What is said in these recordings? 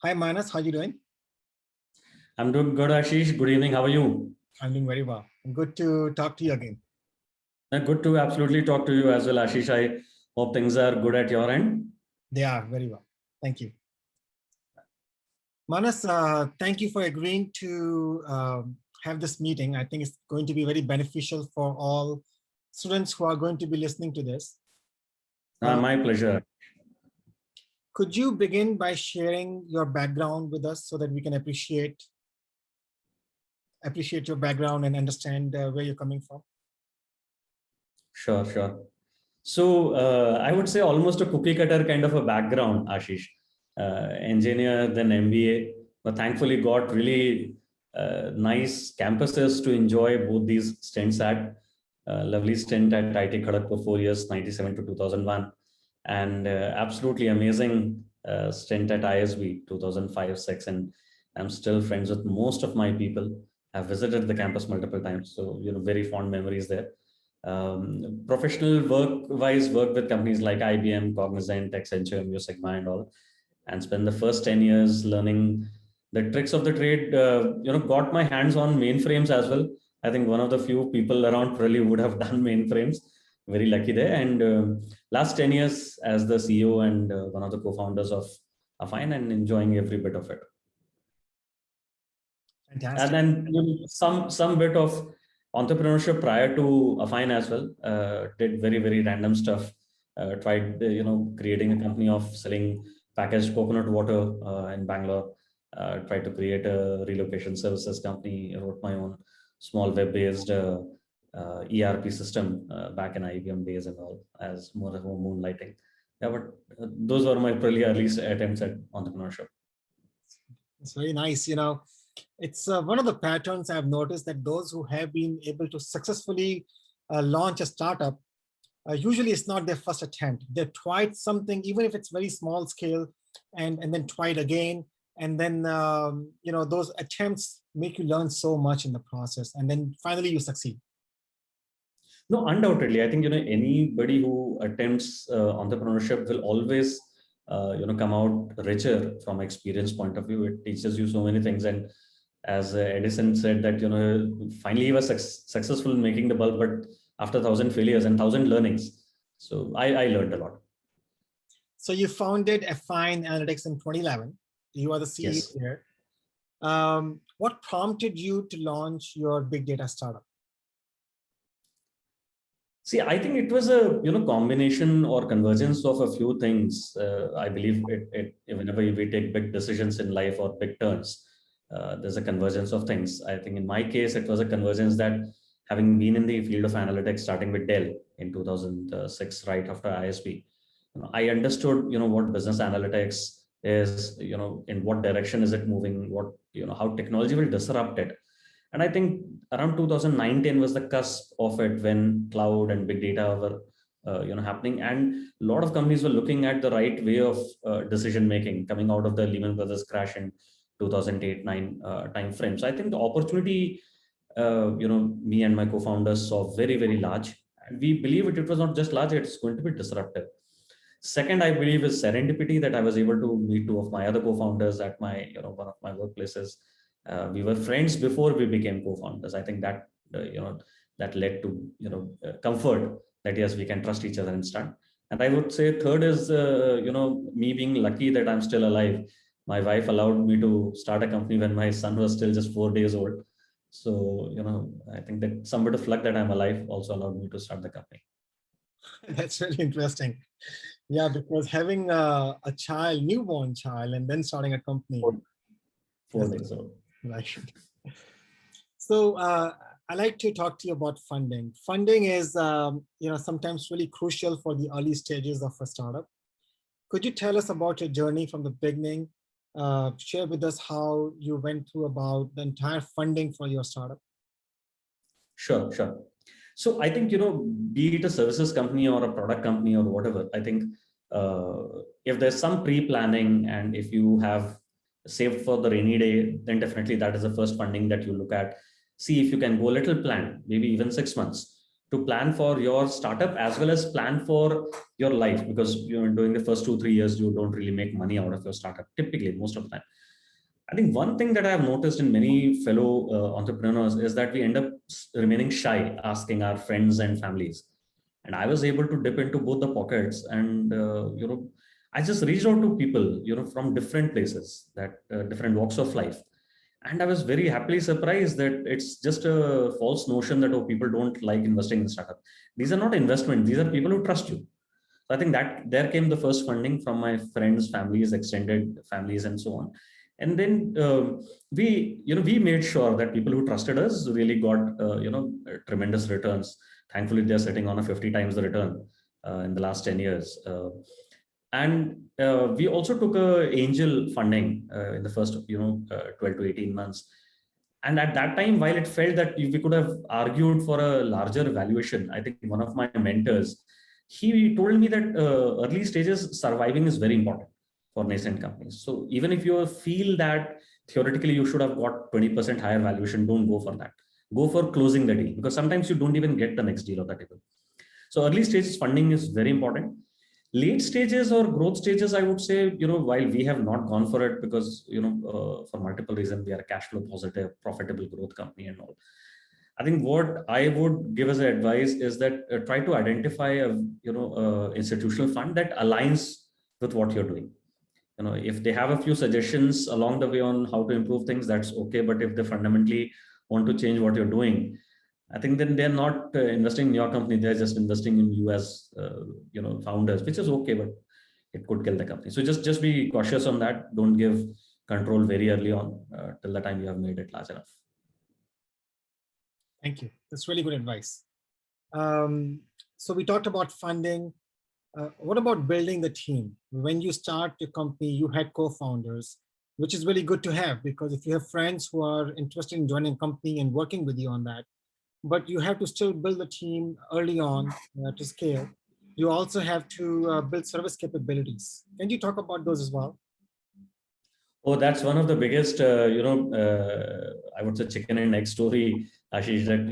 Hi Manas, how are you doing? I'm doing good, Ashish. Good evening. How are you? I'm doing very well. Good to talk to you again. Good to absolutely talk to you as well, Ashish. I hope things are good at your end. They are very well. Thank you. Manas, thank you for agreeing to have this meeting. I think it's going to be very beneficial for all students who are going to be listening to this. My pleasure. Could you begin by sharing your background with us so that we can appreciate your background and understand where you're coming from? Sure, sure. So I would say almost a cookie cutter kind of a background, Ashish. Engineer, then MBA, but thankfully got really nice campuses to enjoy both these stints at. Lovely stint at IT Kharagpur, 4 years, 97 to 2001, and absolutely amazing stint at ISB 2005-6, and I'm still friends with most of my people. I've visited the campus multiple times, so very fond memories there. Professional work-wise, worked with companies like IBM, Cognizant, Accenture, Sigma, and all, and spent the first 10 years learning the tricks of the trade. Got my hands on mainframes as well. I think one of the few people around probably would have done mainframes. Very lucky there. And last 10 years as the CEO and one of the co-founders of Affine, and enjoying every bit of it. Fantastic. And then some bit of entrepreneurship prior to Affine as well. Did very random stuff. Tried creating a company of selling packaged coconut water in Bangalore. Tried to create a relocation services company. I wrote my own small web-based ERP system back in IBM days and all, as more of a moonlighting. Yeah, but those were my pretty early attempts at entrepreneurship. It's very nice. It's one of the patterns I've noticed, that those who have been able to successfully launch a startup, usually it's not their first attempt. They've tried something, even if it's very small scale, and then tried again. And then, those attempts make you learn so much in the process. And then finally you succeed. No, undoubtedly. I think, anybody who attempts entrepreneurship will always, come out richer from experience point of view. It teaches you so many things. And as Edison said that, finally he was successful in making the bulb, but after 1,000 failures and 1,000 learnings. So I learned a lot. So you founded Affine Analytics in 2011. You are the CEO Yes. here. What prompted you to launch your big data startup? See, I think it was a combination or convergence of a few things. I believe whenever we take big decisions in life or big turns, there's a convergence of things. I think in my case, it was a convergence that, having been in the field of analytics, starting with Dell in 2006, right after ISB, I understood what business analytics is, in what direction is it moving, what how technology will disrupt it. And I think around 2019 was the cusp of it, when cloud and big data were happening, and a lot of companies were looking at the right way of decision making coming out of the Lehman Brothers crash in 2008-9 time frame. So I think the opportunity, me and my co-founders saw very large, and we believe it was not just large; it's going to be disruptive. Second, I believe, is serendipity, that I was able to meet two of my other co-founders at my one of my workplaces. We were friends before we became co-founders. I think that that led to comfort, that yes, we can trust each other and start. And I would say third is me being lucky that I'm still alive. My wife allowed me to start a company when my son was still just 4 days old. So I think that some bit of luck that I'm alive also allowed me to start the company. That's really interesting. Yeah, because having a child, newborn child, and then starting a company. 4 days old. Right. So I like to talk to you about funding. Funding is, sometimes really crucial for the early stages of a startup. Could you tell us about your journey from the beginning? Share with us how you went through about the entire funding for your startup. Sure. So I think, be it a services company or a product company or whatever, I think if there's some pre-planning, and if you have saved for the rainy day, then definitely that is the first funding that you look at. See if you can go a little plan, maybe even 6 months, to plan for your startup as well as plan for your life, because during the first 2 3 years you don't really make money out of your startup typically, most of the time. I think one thing that I have noticed in many fellow entrepreneurs is that we end up remaining shy asking our friends and families. And I was able to dip into both the pockets, and I just reached out to people from different places, that different walks of life. And I was very happily surprised that it's just a false notion that, oh, people don't like investing in startup. These are not investment. These are people who trust you. So I think that there came the first funding from my friends, families, extended families, and so on. And then we made sure that people who trusted us really got tremendous returns. Thankfully, they're sitting on a 50 times the return in the last 10 years. And we also took a angel funding in the first 12 to 18 months. And at that time, while it felt that we could have argued for a larger valuation, I think one of my mentors, he told me that early stages surviving is very important for nascent companies. So even if you feel that theoretically you should have got 20% higher valuation, don't go for that. Go for closing the deal, because sometimes you don't even get the next deal of the table. So early stages funding is very important. Late stages or growth stages, I would say, while we have not gone for it because for multiple reasons, we are a cash flow positive profitable growth company and all. I think what I would give as advice is that try to identify a institutional fund that aligns with what you're doing. If they have a few suggestions along the way on how to improve things, that's okay. But if they fundamentally want to change what you're doing, I think then they're not investing in your company. They're just investing in you as founders, which is okay, but it could kill the company. So just be cautious on that. Don't give control very early on till the time you have made it large enough. Thank you. That's really good advice. So we talked about funding. What about building the team? When you start your company, you had co-founders, which is really good to have, because if you have friends who are interested in joining a company and working with you on that, but you have to still build the team early on to scale. You also have to build service capabilities. Can you talk about those as well? Oh, that's one of the biggest, I would say chicken and egg story, Ashish, that,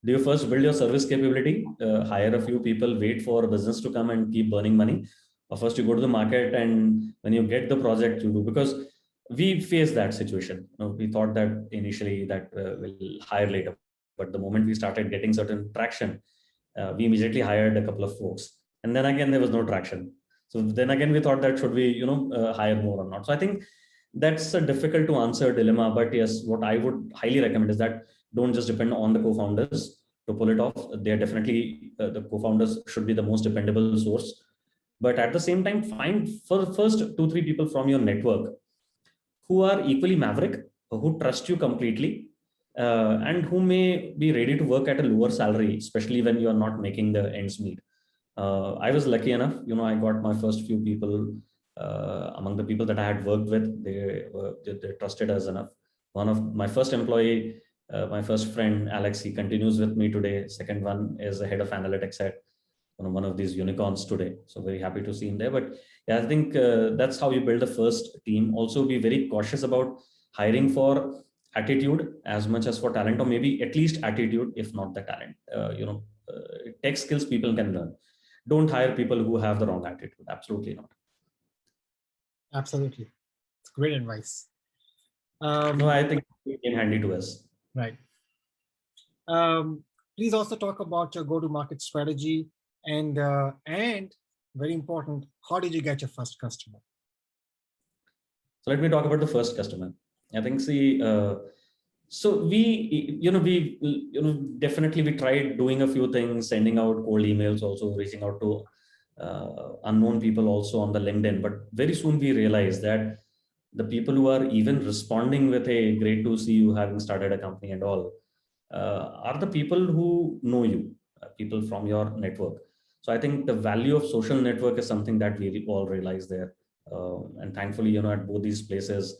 do you first build your service capability, hire a few people, wait for business to come and keep burning money? Or first you go to the market, and when you get the project, you do? Because we faced that situation. We thought that initially that we'll hire later, but the moment we started getting certain traction, we immediately hired a couple of folks. And then again, there was no traction. So then again, we thought that should we, hire more or not? So I think that's a difficult to answer dilemma. But yes, what I would highly recommend is that don't just depend on the co-founders to pull it off. They are definitely the co-founders should be the most dependable source. But at the same time, find for the first 2 3 people from your network who are equally maverick, who trust you completely, and who may be ready to work at a lower salary, especially when you are not making the ends meet. I was lucky enough, I got my first few people among the people that I had worked with. They trusted us enough. One of my first employee, my first friend, Alex, he continues with me today. Second one is the head of analytics at one of these unicorns today. So very happy to see him there. But yeah, I think that's how you build the first team. Also be very cautious about hiring for attitude as much as for talent, or maybe at least attitude, if not the talent. Tech skills people can learn. Don't hire people who have the wrong attitude. Absolutely not. Absolutely. It's great advice. No, I think it came handy to us. Right. Please also talk about your go-to-market strategy, and very important, how did you get your first customer? So let me talk about the first customer. I think, so we definitely we tried doing a few things, sending out cold emails, also reaching out to unknown people also on the LinkedIn. But very soon we realized that the people who are even responding with a great to see you having started a company and all are the people who know you, people from your network. So I think the value of social network is something that we all realize there. And thankfully, at both these places,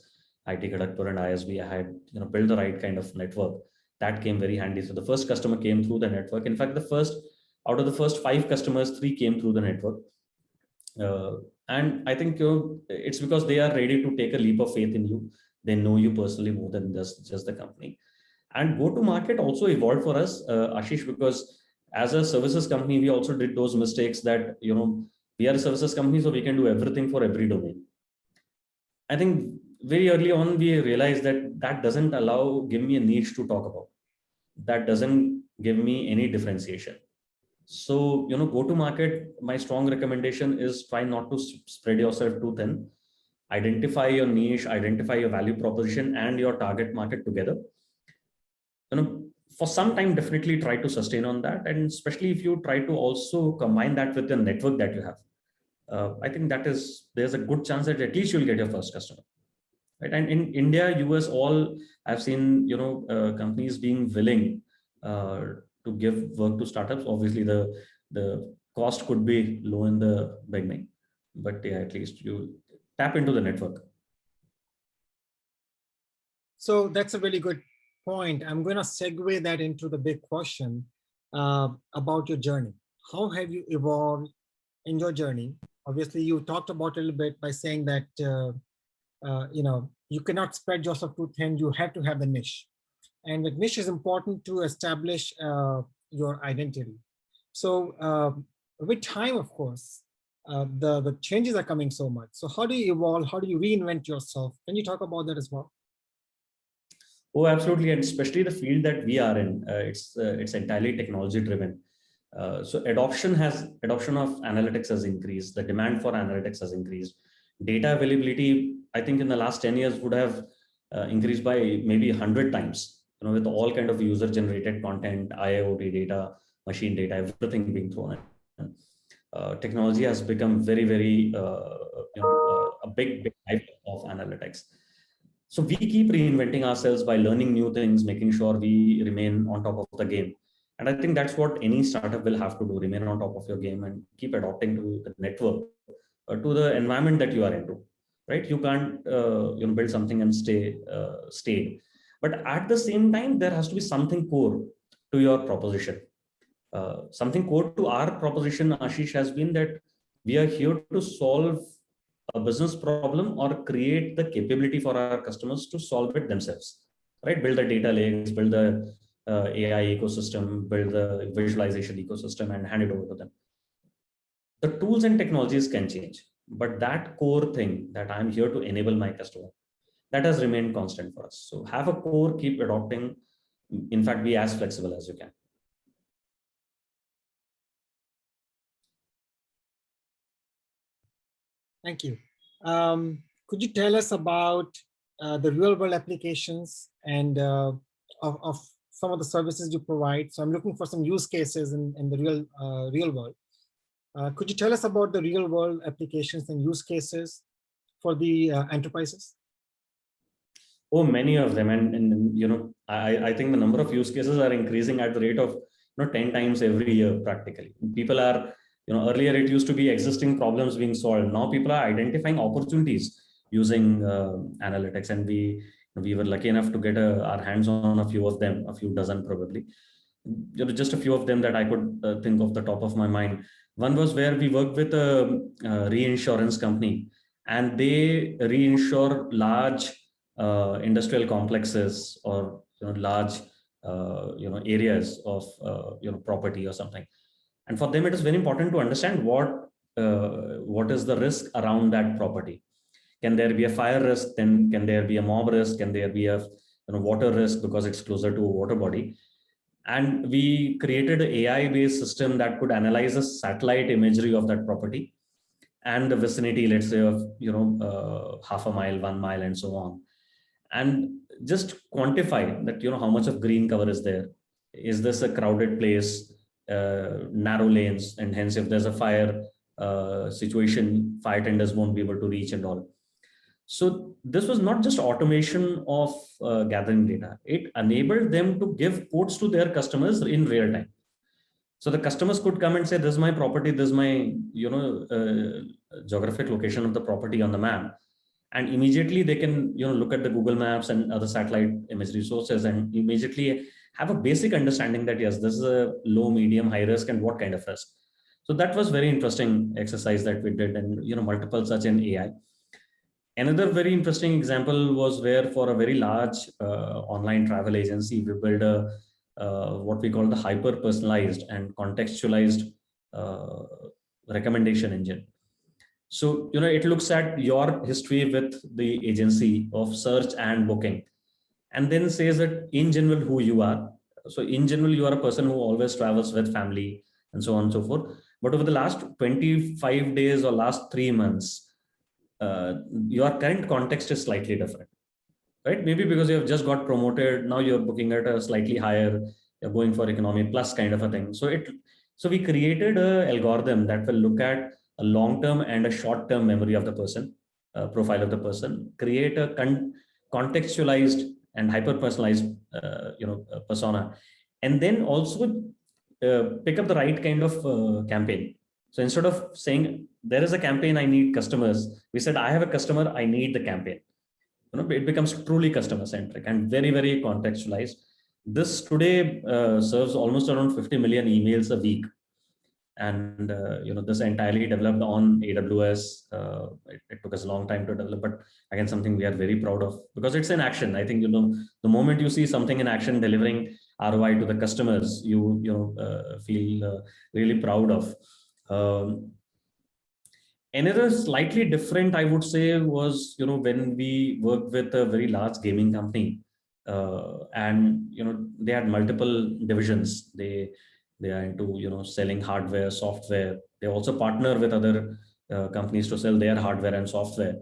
IT Kharagpur and ISB, I had built the right kind of network that came very handy. So the first customer came through the network. In fact, out of the first 5 customers, 3 came through the network. And I think it's because they are ready to take a leap of faith in you. They know you personally more than just the company. And go to market also evolved for us, Ashish, because as a services company, we also did those mistakes that, we are a services company, so we can do everything for every domain. I think very early on, we realized that that doesn't give me a niche to talk about. That doesn't give me any differentiation. So, go to market, my strong recommendation is try not to spread yourself too thin. Identify your niche, identify your value proposition and your target market together. For some time, definitely try to sustain on that. And especially if you try to also combine that with the network that you have. I think there's a good chance that at least you'll get your first customer. Right? And in India, US, all I've seen, companies being willing to give work to startups. Obviously, the cost could be low in the beginning, but yeah, at least you tap into the network. So that's a really good point. I'm going to segue that into the big question about your journey. How have you evolved in your journey? Obviously, you talked about it a little bit by saying that you cannot spread yourself too thin. You have to have the niche, and the niche is important to establish your identity. So with time, of course, the changes are coming so much. So how do you evolve? How do you reinvent yourself? Can you talk about that as well? Oh, absolutely, and especially the field that we are in, it's entirely technology driven. So adoption of analytics has increased. The demand for analytics has increased. Data availability, I think, in the last 10 years would have increased by maybe 100 times. With all kind of user generated content, IoT data, machine data, everything being thrown in. Technology has become very, very a big type of analytics. So we keep reinventing ourselves by learning new things, making sure we remain on top of the game. And I think that's what any startup will have to do: remain on top of your game and keep adapting to the network, to the environment that you are into. Right? You can't build something and stay. But at the same time, there has to be something core to your proposition. Something core to our proposition, Ashish, has been that we are here to solve a business problem or create the capability for our customers to solve it themselves. Right? Build the data lakes, build the AI ecosystem, build the visualization ecosystem, and hand it over to them. The tools and technologies can change, but that core thing that I'm here to enable my customer, that has remained constant for us. So have a core, keep adopting. In fact, be as flexible as you can. Thank you. Could you tell us about the real world applications and of some of the services you provide? So I'm looking for some use cases in the real world. Could you tell us about the real world applications and use cases for the enterprises? Oh, many of them. And I think the number of use cases are increasing at the rate of 10 times every year practically. People are, earlier it used to be existing problems being solved. Now people are identifying opportunities using analytics, and we were lucky enough to get our hands on a few of them, a few dozen probably. Just a few of them that I could think of the top of my mind. One was where we worked with a reinsurance company, and they reinsure large industrial complexes or large areas of property or something. And for them, it is very important to understand what is the risk around that property. Can there be a fire risk? Then can there be a mob risk? Can there be a water risk because it's closer to a water body? And we created an AI-based system that could analyze the satellite imagery of that property and the vicinity, let's say, of half a mile, 1 mile, and so on, and just quantify that, how much of green cover is there. Is this a crowded place, narrow lanes, and hence if there's a fire situation, fire tenders won't be able to reach and all. So this was not just automation of gathering data. It enabled them to give quotes to their customers in real time. So the customers could come and say, this is my property, this is my geographic location of the property on the map. And immediately they can look at the Google Maps and other satellite imagery sources and immediately have a basic understanding that, yes, this is a low, medium, high risk, and what kind of risk. So that was very interesting exercise that we did, and multiple such in AI. Another very interesting example was where for a very large online travel agency, we built what we call the hyper personalized and contextualized uh, recommendation engine. So, it looks at your history with the agency of search and booking, and then says that in general who you are. So in general, you are a person who always travels with family and so on and so forth. But over the last 25 days or last 3 months, your current context is slightly different, right? Maybe because you have just got promoted, now you're booking at a slightly higher, you're going for economy plus kind of a thing. So we created a algorithm that will look at a long-term and a short-term memory of the person, profile of the person, create a contextualized and hyper-personalized, persona, and then also pick up the right kind of campaign. So instead of saying there is a campaign, I need customers, we said I have a customer, I need the campaign. It becomes truly customer centric and very, very contextualized. This today serves almost around 50 million emails a week, and this entirely developed on AWS. It took us a long time to develop, but again, something we are very proud of because it's in action. I think the moment you see something in action delivering ROI to the customers, you feel really proud of. um, Another slightly different, I would say, was when we worked with a very large gaming company, and they had multiple divisions. They are into selling hardware, software. They also partner with other companies to sell their hardware and software.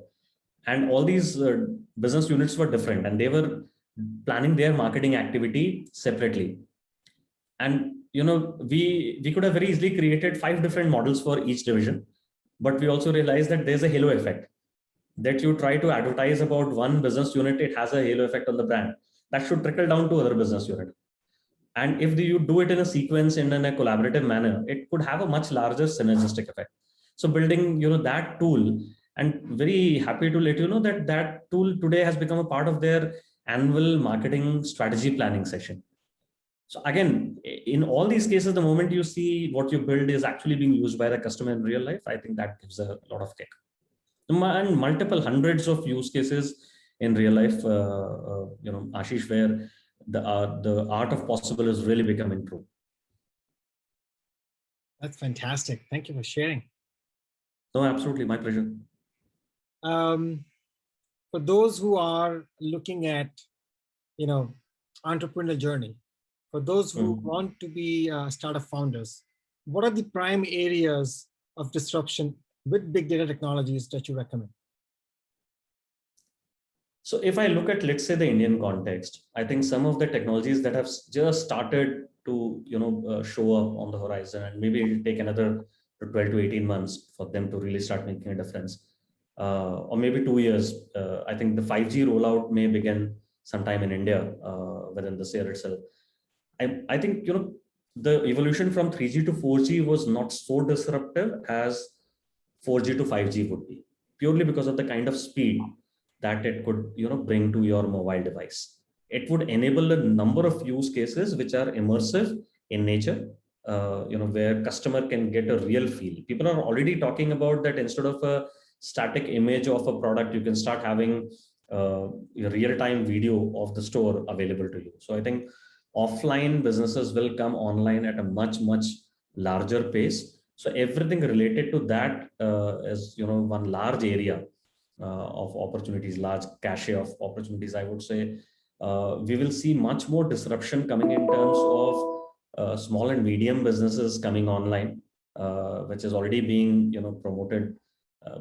And all these business units were different, and they were planning their marketing activity separately. And we could have very easily created 5 different models for each division, but we also realized that there's a halo effect, that you try to advertise about one business unit, it has a halo effect on the brand that should trickle down to other business unit. And if you do it in a sequence and in a collaborative manner, it could have a much larger synergistic effect. So building that tool, and very happy to let you know that that tool today has become a part of their annual marketing strategy planning session. So again, in all these cases, the moment you see what you build is actually being used by the customer in real life, I think that gives a lot of kick. And multiple hundreds of use cases in real life, Ashish, where the art of possible is really becoming true. That's fantastic. Thank you for sharing. No, absolutely, my pleasure. For those who are looking at, entrepreneurial journey, for those who want to be startup founders, what are the prime areas of disruption with big data technologies that you recommend? So if I look at, let's say, the Indian context, I think some of the technologies that have just started to, show up on the horizon, and maybe it'll take another 12 to 18 months for them to really start making a difference, or maybe 2 years. I think the 5G rollout may begin sometime in India within this year itself. I think the evolution from 3G to 4G was not so disruptive as 4G to 5G would be, purely because of the kind of speed that it could bring to your mobile device. It would enable a number of use cases which are immersive in nature, where customer can get a real feel. People are already talking about that instead of a static image of a product, you can start having a real-time video of the store available to you. So I think offline businesses will come online at a much, much larger pace. So everything related to that is one large area of opportunities, large cache of opportunities, I would say. We will see much more disruption coming in terms of small and medium businesses coming online, which is already being promoted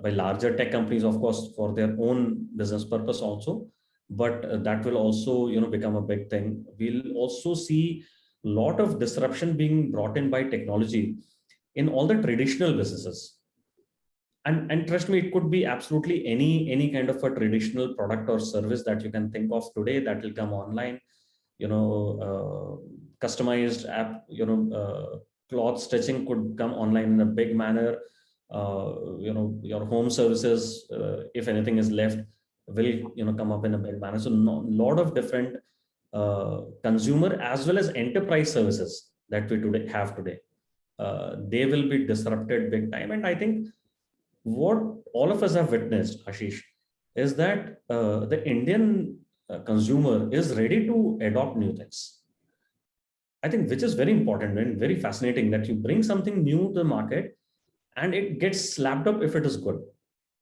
by larger tech companies, of course, for their own business purpose also. But that will also become a big thing. We'll also see a lot of disruption being brought in by technology in all the traditional businesses. And trust me, it could be absolutely any kind of a traditional product or service that you can think of today that will come online. Customized app, cloth stitching could come online in a big manner. Your home services, if anything is left, will come up in a big manner. So lot of different consumer as well as enterprise services that we have today, they will be disrupted big time. And I think what all of us have witnessed, Ashish, is that the Indian consumer is ready to adopt new things. I think, which is very important and very fascinating, that you bring something new to the market and it gets slapped up if it is good.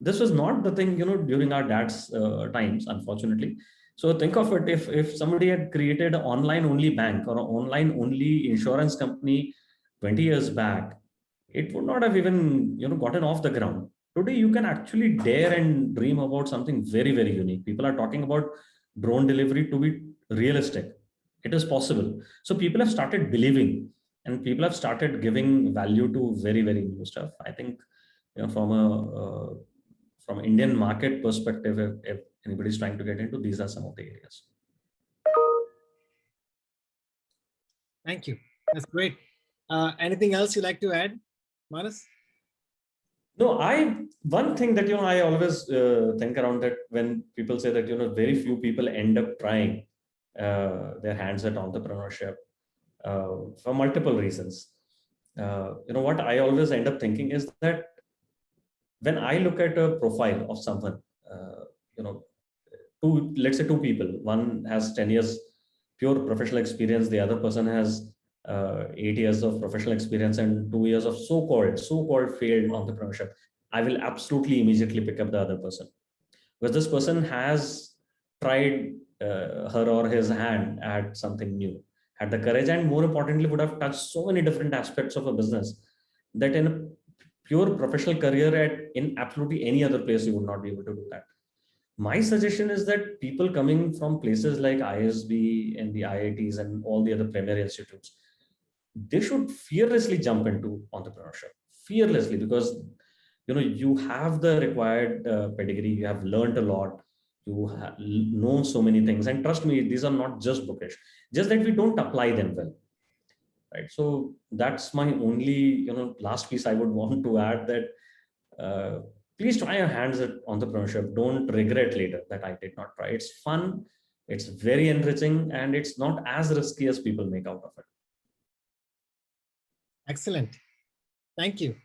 This was not the thing, during our dad's times, unfortunately. So think of it, if somebody had created an online only bank or an online only insurance company 20 years back, it would not have even gotten off the ground. Today, you can actually dare and dream about something very, very unique. People are talking about drone delivery to be realistic. It is possible. So people have started believing, and people have started giving value to very, very new stuff. I think, from Indian market perspective, if anybody's trying to get into, these are some of the areas. Thank you. That's great. Anything else you'd like to add, Manas? No, one thing that I always think around that, when people say that very few people end up trying their hands at entrepreneurship for multiple reasons. What I always end up thinking is that when I look at a profile of someone, you know, let's say two people, one has 10 years pure professional experience, the other person has 8 years of professional experience and 2 years of so-called failed entrepreneurship. I will absolutely immediately pick up the other person, because this person has tried her or his hand at something new, had the courage, and more importantly, would have touched so many different aspects of a business that in a pure professional career in absolutely any other place you would not be able to do that. My suggestion is that people coming from places like ISB and the IITs and all the other premier institutes, they should fearlessly jump into entrepreneurship, fearlessly, because you have the required pedigree, you have learned a lot, you know so many things, and trust me, these are not just bookish, just that we don't apply them well, right? So that's my only last piece I would want to add, that uh, please try your hands at entrepreneurship. Don't regret later that I did not try. It's fun, it's very enriching, and it's not as risky as people make out of it. Excellent. Thank you.